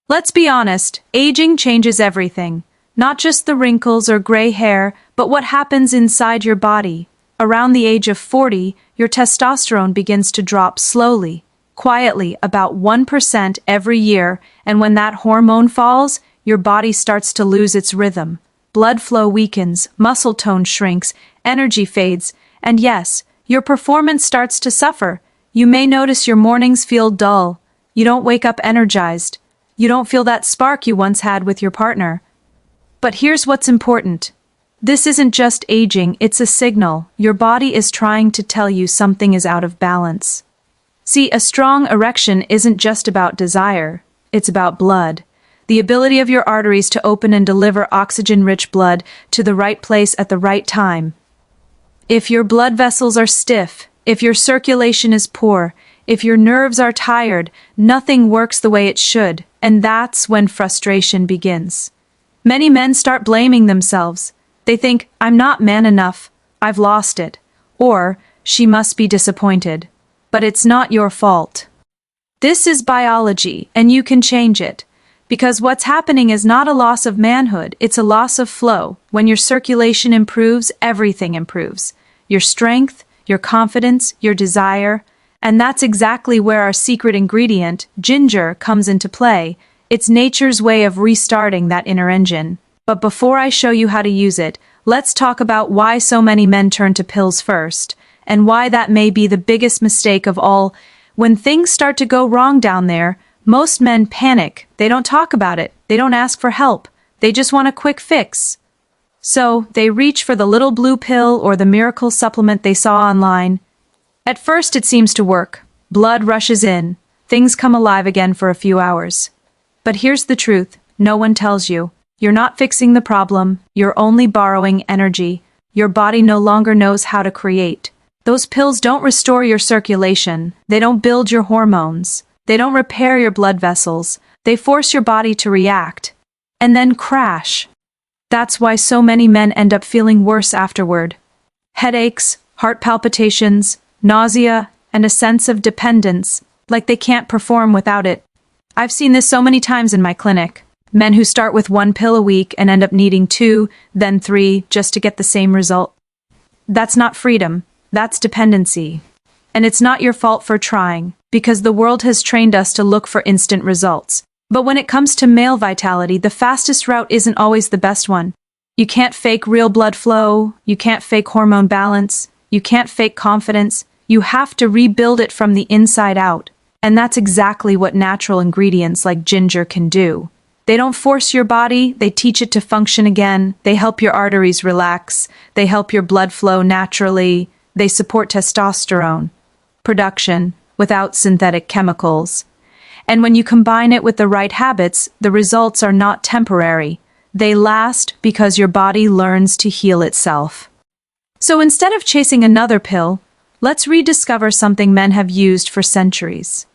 Let's be honest, aging changes everything. Not just the wrinkles or gray hair, but what happens inside your body. Around the age of 40, your testosterone begins to drop slowly, quietly, about 1% every year, and when that hormone falls, your body starts to lose its rhythm. Blood flow weakens, muscle tone shrinks, energy fades, and yes, your performance starts to suffer. You may notice your mornings feel dull. You don't wake up energized. You don't feel that spark you once had with your partner. But here's what's important. This isn't just aging, it's a signal. Your body is trying to tell you something is out of balance. See, a strong erection isn't just about desire, it's about blood. The ability of your arteries to open and deliver oxygen-rich blood to the right place at the right time. If your blood vessels are stiff, if your circulation is poor, if your nerves are tired, nothing works the way it should, and that's when frustration begins. Many men start blaming themselves. They think, I'm not man enough, I've lost it, or she must be disappointed. But it's not your fault. This is biology, and you can change it. Because what's happening is not a loss of manhood, it's a loss of flow. When your circulation improves, everything improves. Your strength, your confidence, your desire. And that's exactly where our secret ingredient, ginger, comes into play. It's nature's way of restarting that inner engine. But before I show you how to use it, let's talk about why so many men turn to pills first, and why that may be the biggest mistake of all. When things start to go wrong down there, most men panic. They don't talk about it. They don't ask for help. They just want a quick fix. So, they reach for the little blue pill or the miracle supplement they saw online. At first it seems to work. Blood rushes in. Things come alive again for a few hours. But here's the truth. No one tells you. You're not fixing the problem. You're only borrowing energy. Your body no longer knows how to create. Those pills don't restore your circulation. They don't build your hormones. They don't repair your blood vessels. They force your body to react. And then crash. That's why so many men end up feeling worse afterward. Headaches, heart palpitations, nausea, and a sense of dependence, like they can't perform without it. I've seen this so many times in my clinic. Men who start with 1 pill a week and end up needing 2, then 3, just to get the same result. That's not freedom. That's dependency. And it's not your fault for trying, because the world has trained us to look for instant results. But when it comes to male vitality, the fastest route isn't always the best one. You can't fake real blood flow, you can't fake hormone balance, you can't fake confidence. You have to rebuild it from the inside out. And that's exactly what natural ingredients like ginger can do. They don't force your body, they teach it to function again, they help your arteries relax, they help your blood flow naturally, they support testosterone production without synthetic chemicals. And when you combine it with the right habits, the results are not temporary. They last because your body learns to heal itself. So instead of chasing another pill, let's rediscover something men have used for centuries.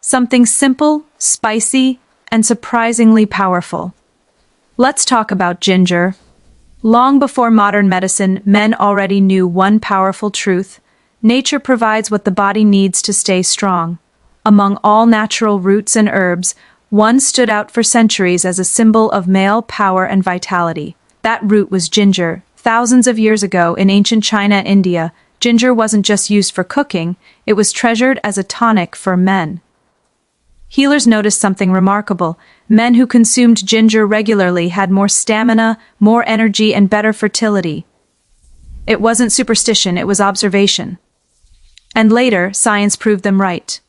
Something simple, spicy, and surprisingly powerful. Let's talk about ginger. Long before modern medicine, men already knew one powerful truth. Nature provides what the body needs to stay strong. Among all natural roots and herbs, one stood out for centuries as a symbol of male power and vitality. That root was ginger. Thousands of years ago, in ancient China and India, ginger wasn't just used for cooking, it was treasured as a tonic for men. Healers noticed something remarkable. Men who consumed ginger regularly had more stamina, more energy, and better fertility. It wasn't superstition, it was observation. And later, science proved them right.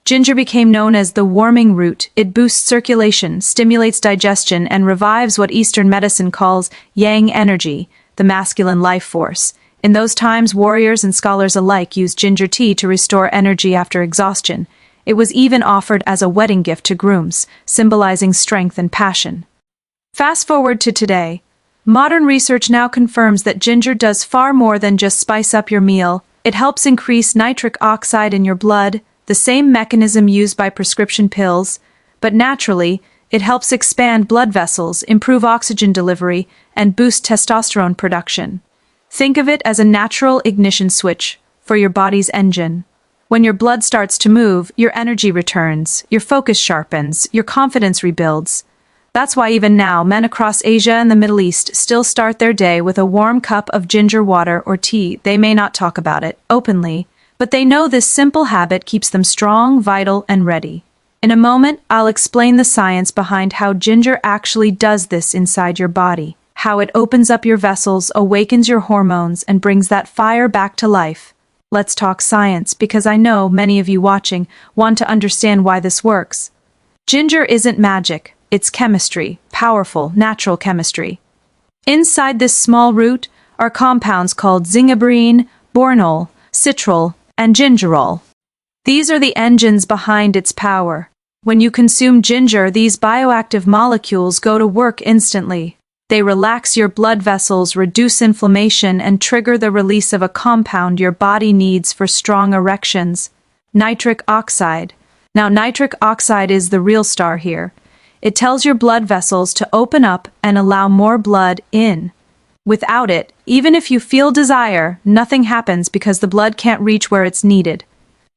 Ginger became known as the warming root. It boosts circulation, stimulates digestion, and revives what Eastern medicine calls yang energy, the masculine life force. In those times, warriors and scholars alike used ginger tea to restore energy after exhaustion. It was even offered as a wedding gift to grooms, symbolizing strength and passion. Fast forward to today. Modern research now confirms that ginger does far more than just spice up your meal. It helps increase nitric oxide in your blood, the same mechanism used by prescription pills, but naturally, it helps expand blood vessels, improve oxygen delivery, and boost testosterone production. Think of it as a natural ignition switch for your body's engine. When your blood starts to move, your energy returns, your focus sharpens, your confidence rebuilds. That's why even now, men across Asia and the Middle East still start their day with a warm cup of ginger water or tea. They may not talk about it openly, but they know this simple habit keeps them strong, vital, and ready. In a moment, I'll explain the science behind how ginger actually does this inside your body, how it opens up your vessels, awakens your hormones, and brings that fire back to life. Let's talk science, because I know many of you watching want to understand why this works. Ginger isn't magic, it's chemistry, powerful, natural chemistry. Inside this small root are compounds called zingiberine, bornol, citrol, and gingerol. These are the engines behind its power. When you consume ginger, these bioactive molecules go to work instantly. They relax your blood vessels, reduce inflammation, and trigger the release of a compound your body needs for strong erections: nitric oxide. Now, nitric oxide is the real star here. It tells your blood vessels to open up and allow more blood in. Without it, even if you feel desire, nothing happens because the blood can't reach where it's needed.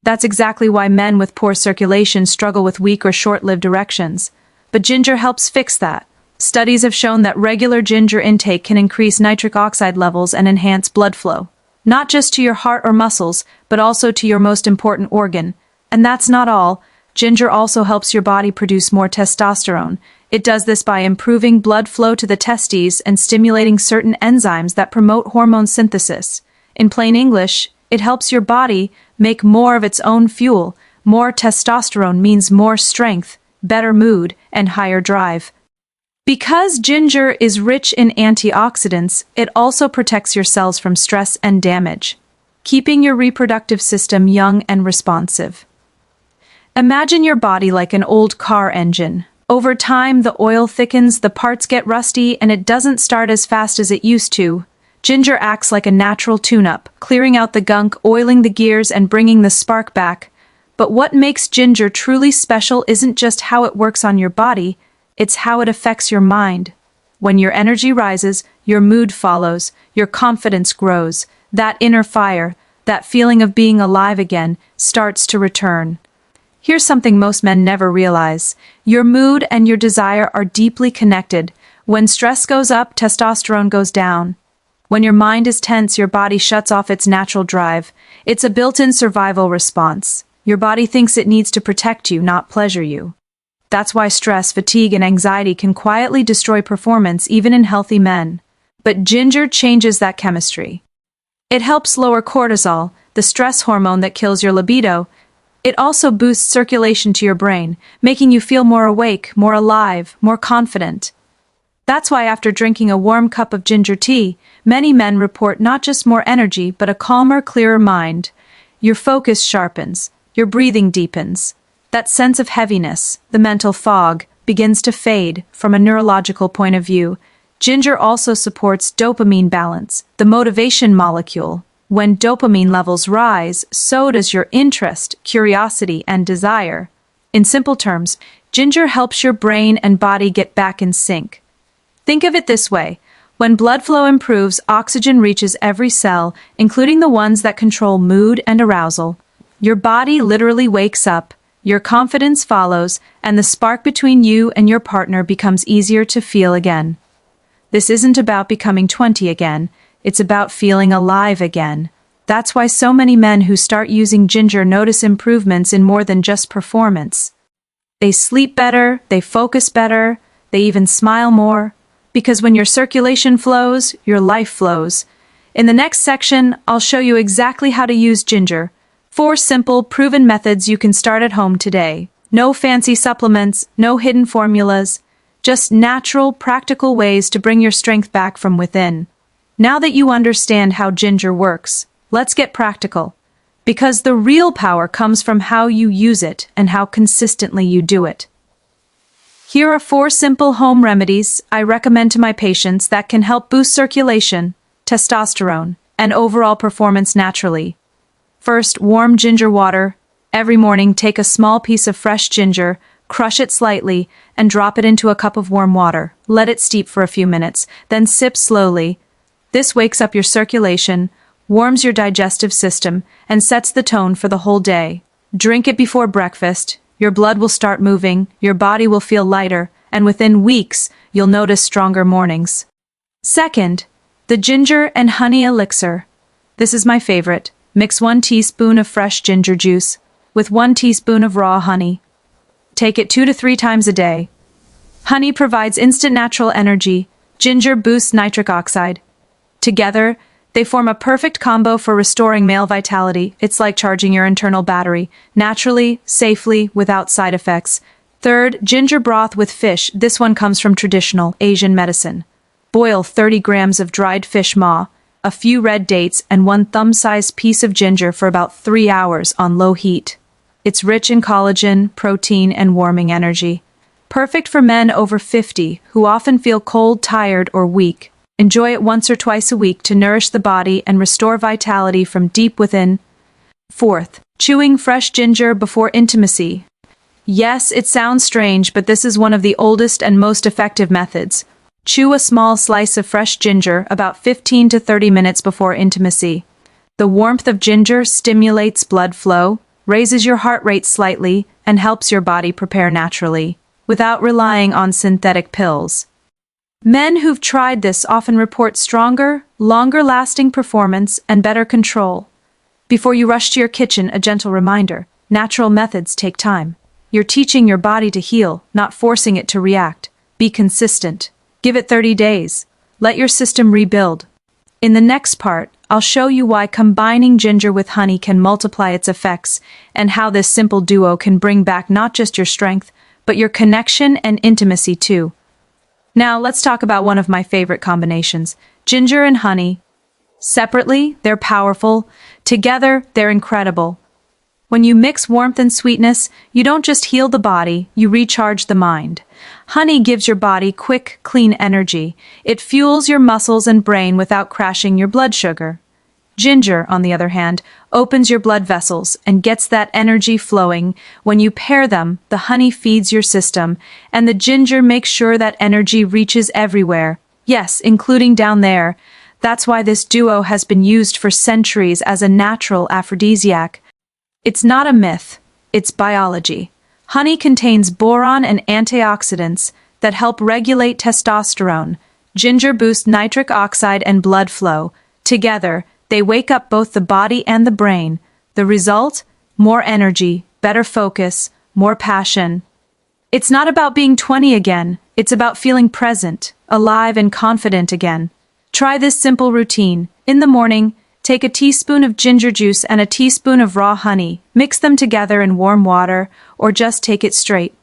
That's exactly why men with poor circulation struggle with weak or short-lived erections. But ginger helps fix that. Studies have shown that regular ginger intake can increase nitric oxide levels and enhance blood flow, not just to your heart or muscles, but also to your most important organ. And that's not all. Ginger also helps your body produce more testosterone. It does this by improving blood flow to the testes and stimulating certain enzymes that promote hormone synthesis. In plain English, it helps your body make more of its own fuel. More testosterone means more strength, better mood, and higher drive. Because ginger is rich in antioxidants, it also protects your cells from stress and damage, keeping your reproductive system young and responsive. Imagine your body like an old car engine. Over time, the oil thickens, the parts get rusty, and it doesn't start as fast as it used to. Ginger acts like a natural tune-up, clearing out the gunk, oiling the gears, and bringing the spark back. But what makes ginger truly special isn't just how it works on your body, it's how it affects your mind. When your energy rises, your mood follows, your confidence grows. That inner fire, that feeling of being alive again, starts to return. Here's something most men never realize. Your mood and your desire are deeply connected. When stress goes up, testosterone goes down. When your mind is tense, your body shuts off its natural drive. It's a built-in survival response. Your body thinks it needs to protect you, not pleasure you. That's why stress, fatigue, and anxiety can quietly destroy performance even in healthy men. But ginger changes that chemistry. It helps lower cortisol, the stress hormone that kills your libido. It also boosts circulation to your brain, making you feel more awake, more alive, more confident. That's why after drinking a warm cup of ginger tea, many men report not just more energy, but a calmer, clearer mind. Your focus sharpens, your breathing deepens. That sense of heaviness, the mental fog, begins to fade. From a neurological point of view, ginger also supports dopamine balance, the motivation molecule. When dopamine levels rise, so does your interest, curiosity, and desire. In simple terms, ginger helps your brain and body get back in sync. Think of it this way. When blood flow improves, oxygen reaches every cell, including the ones that control mood and arousal. Your body literally wakes up, your confidence follows, and the spark between you and your partner becomes easier to feel again. This isn't about becoming 20 again. It's about feeling alive again. That's why so many men who start using ginger notice improvements in more than just performance. They sleep better, they focus better, they even smile more. Because when your circulation flows, your life flows. In the next section, I'll show you exactly how to use ginger. 4 simple, proven methods you can start at home today. No fancy supplements, no hidden formulas. Just natural, practical ways to bring your strength back from within. Now that you understand how ginger works, let's get practical. Because the real power comes from how you use it and how consistently you do it. Here are 4 simple home remedies I recommend to my patients that can help boost circulation, testosterone, and overall performance naturally. First, warm ginger water. Every morning, take a small piece of fresh ginger, crush it slightly, and drop it into a cup of warm water. Let it steep for a few minutes, then sip slowly. This wakes up your circulation, warms your digestive system, and sets the tone for the whole day. Drink it before breakfast, your blood will start moving, your body will feel lighter, and within weeks, you'll notice stronger mornings. Second, the ginger and honey elixir. This is my favorite. Mix 1 teaspoon of fresh ginger juice with 1 teaspoon of raw honey. Take it 2 to 3 times a day. Honey provides instant natural energy. Ginger boosts nitric oxide. Together, they form a perfect combo for restoring male vitality. It's like charging your internal battery, naturally, safely, without side effects. Third, ginger broth with fish. This one comes from traditional Asian medicine. Boil 30 grams of dried fish maw, a few red dates, and 1 thumb-sized piece of ginger for about 3 hours on low heat. It's rich in collagen, protein, and warming energy. Perfect for men over 50 who often feel cold, tired, or weak. Enjoy it once or twice a week to nourish the body and restore vitality from deep within. Fourth, chewing fresh ginger before intimacy. Yes, it sounds strange, but this is one of the oldest and most effective methods. Chew a small slice of fresh ginger about 15 to 30 minutes before intimacy. The warmth of ginger stimulates blood flow, raises your heart rate slightly, and helps your body prepare naturally, without relying on synthetic pills. Men who've tried this often report stronger, longer-lasting performance and better control. Before you rush to your kitchen, a gentle reminder: natural methods take time. You're teaching your body to heal, not forcing it to react. Be consistent. Give it 30 days. Let your system rebuild. In the next part, I'll show you why combining ginger with honey can multiply its effects and how this simple duo can bring back not just your strength, but your connection and intimacy too. Now, let's talk about one of my favorite combinations, ginger and honey. Separately, they're powerful. Together, they're incredible. When you mix warmth and sweetness, you don't just heal the body, you recharge the mind. Honey gives your body quick, clean energy. It fuels your muscles and brain without crashing your blood sugar. Ginger, on the other hand, opens your blood vessels and gets that energy flowing. When you pair them, the honey feeds your system, and the ginger makes sure that energy reaches everywhere. Yes, including down there. That's why this duo has been used for centuries as a natural aphrodisiac. It's not a myth, it's biology. Honey contains boron and antioxidants that help regulate testosterone. Ginger boosts nitric oxide and blood flow. Together, they wake up both the body and the brain. The result? More energy, better focus, more passion. It's not about being 20 again, it's about feeling present, alive and confident again. Try this simple routine. In the morning, take a teaspoon of ginger juice and a teaspoon of raw honey. Mix them together in warm water, or just take it straight.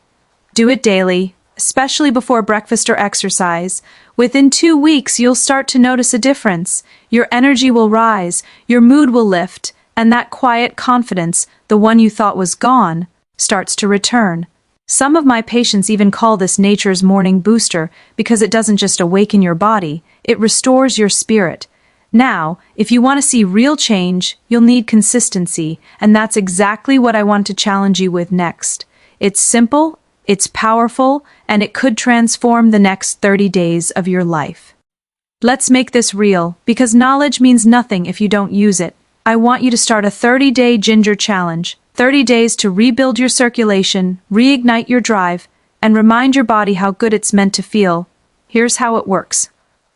Do it daily, especially before breakfast or exercise. Within 2 weeks, you'll start to notice a difference. Your energy will rise, your mood will lift, and that quiet confidence, the one you thought was gone, starts to return. Some of my patients even call this nature's morning booster because it doesn't just awaken your body, it restores your spirit. Now, if you want to see real change, you'll need consistency, and that's exactly what I want to challenge you with next. It's simple, it's powerful, and it could transform the next 30 days of your life. Let's make this real, because knowledge means nothing if you don't use it. I want you to start a 30-day ginger challenge, 30 days to rebuild your circulation, reignite your drive, and remind your body how good it's meant to feel. Here's how it works.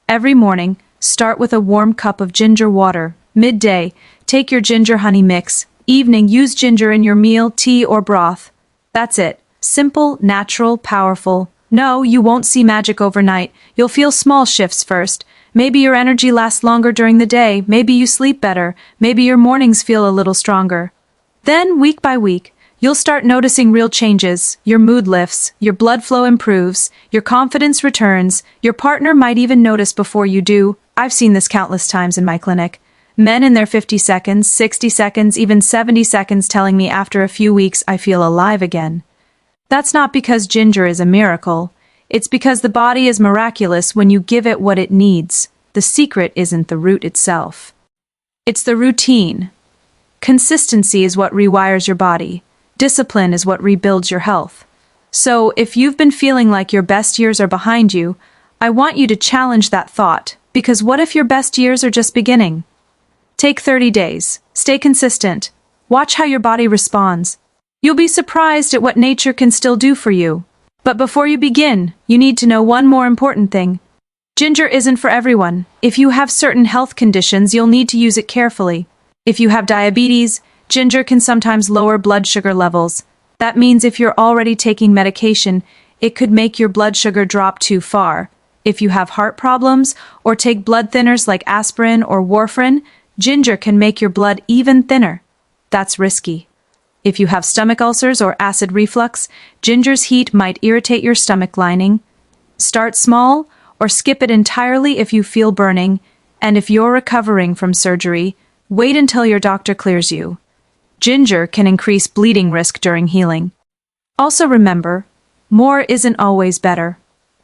Every morning, start with a warm cup of ginger water. Midday, take your ginger-honey mix. Evening, use ginger in your meal, tea, or broth. That's it. Simple, natural, powerful. No, you won't see magic overnight. You'll feel small shifts first. Maybe your energy lasts longer during the day. Maybe you sleep better. Maybe your mornings feel a little stronger. Then, week by week, you'll start noticing real changes. Your mood lifts, your blood flow improves, your confidence returns, your partner might even notice before you do. I've seen this countless times in my clinic. Men in their 50 seconds, 60 seconds, even 70 seconds telling me after a few weeks I feel alive again. That's not because ginger is a miracle. It's because the body is miraculous when you give it what it needs. The secret isn't the root itself. It's the routine. Consistency is what rewires your body. Discipline is what rebuilds your health. So, if you've been feeling like your best years are behind you, I want you to challenge that thought, because what if your best years are just beginning? Take 30 days. Stay consistent. Watch how your body responds. You'll be surprised at what nature can still do for you. But before you begin, you need to know one more important thing. Ginger isn't for everyone. If you have certain health conditions, you'll need to use it carefully. If you have diabetes, ginger can sometimes lower blood sugar levels. That means if you're already taking medication, it could make your blood sugar drop too far. If you have heart problems or take blood thinners like aspirin or warfarin, ginger can make your blood even thinner. That's risky. If you have stomach ulcers or acid reflux, ginger's heat might irritate your stomach lining. Start small or skip it entirely if you feel burning, and if you're recovering from surgery, wait until your doctor clears you. Ginger can increase bleeding risk during healing. Also remember, more isn't always better.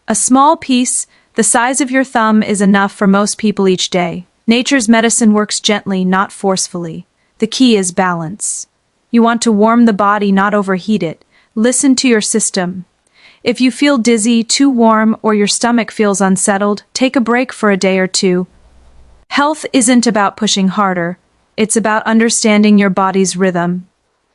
A small piece, the size of your thumb, is enough for most people each day. Nature's medicine works gently, not forcefully. The key is balance. You want to warm the body, not overheat it. Listen to your system. If you feel dizzy, too warm, or your stomach feels unsettled, take a break for a day or two. Health isn't about pushing harder. It's about understanding your body's rhythm.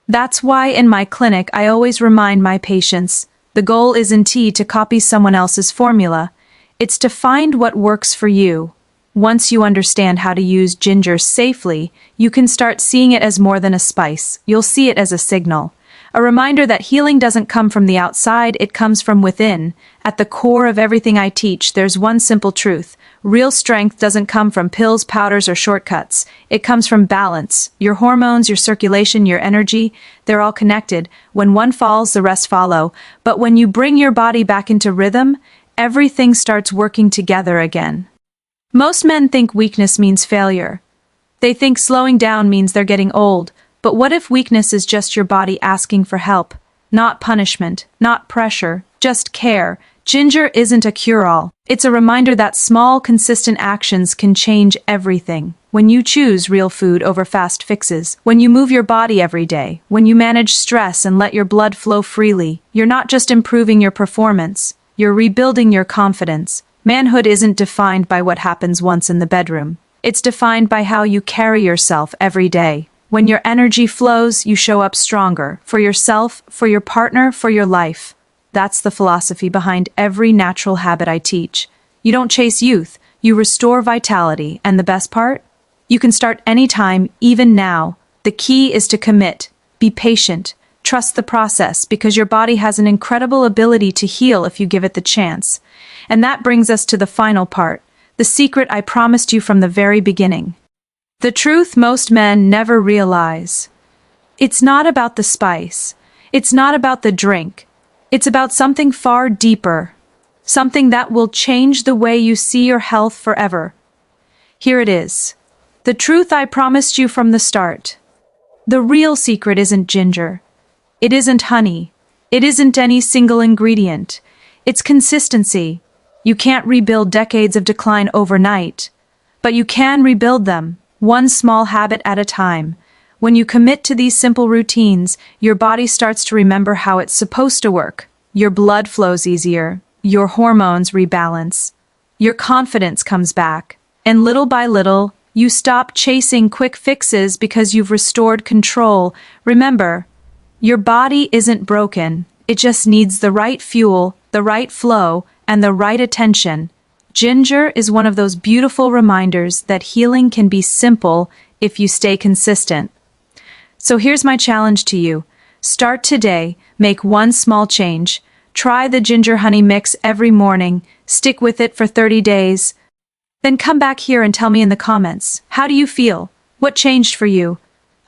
That's why in my clinic I always remind my patients, the goal isn't to copy someone else's formula. It's to find what works for you. Once you understand how to use ginger safely, you can start seeing it as more than a spice. You'll see it as a signal. A reminder that healing doesn't come from the outside, it comes from within. At the core of everything I teach, there's one simple truth. Real strength doesn't come from pills, powders, or shortcuts. It comes from balance. Your hormones, your circulation, your energy, they're all connected. When one falls, the rest follow. But when you bring your body back into rhythm, everything starts working together again. Most men think weakness means failure. They think slowing down means they're getting old. But what if weakness is just your body asking for help? Not punishment, not pressure, just care. Ginger isn't a cure-all. It's a reminder that small, consistent actions can change everything. When you choose real food over fast fixes, when you move your body every day, when you manage stress and let your blood flow freely, you're not just improving your performance, you're rebuilding your confidence. Manhood isn't defined by what happens once in the bedroom. It's defined by how you carry yourself every day. When your energy flows, you show up stronger, for yourself, for your partner, for your life. That's the philosophy behind every natural habit I teach. You don't chase youth, you restore vitality, and the best part? You can start anytime, even now. The key is to commit, be patient, trust the process, because your body has an incredible ability to heal if you give it the chance. And that brings us to the final part, the secret I promised you from the very beginning. The truth most men never realize. It's not about the spice. It's not about the drink. It's about something far deeper. Something that will change the way you see your health forever. Here it is. The truth I promised you from the start. The real secret isn't ginger. It isn't honey. It isn't any single ingredient. It's consistency. You can't rebuild decades of decline overnight, but you can rebuild them. One small habit at a time. When you commit to these simple routines, your body starts to remember how it's supposed to work. Your blood flows easier. Your hormones rebalance. Your confidence comes back. And little by little, you stop chasing quick fixes because you've restored control. Remember, your body isn't broken. It just needs the right fuel, the right flow, and the right attention. Ginger is one of those beautiful reminders that healing can be simple if you stay consistent. So here's my challenge to you. Start today, make one small change. Try the ginger honey mix every morning, stick with it for 30 days. Then come back here and tell me in the comments, how do you feel? What changed for you?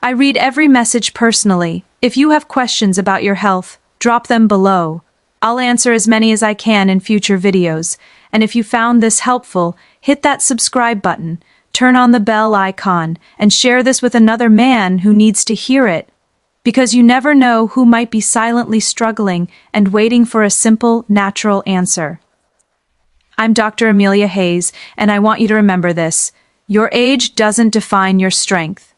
I read every message personally. If you have questions about your health, drop them below. I'll answer as many as I can in future videos. And if you found this helpful, hit that subscribe button, turn on the bell icon, and share this with another man who needs to hear it. Because you never know who might be silently struggling and waiting for a simple, natural answer. I'm Dr. Amelia Hayes, and I want you to remember this. Your age doesn't define your strength.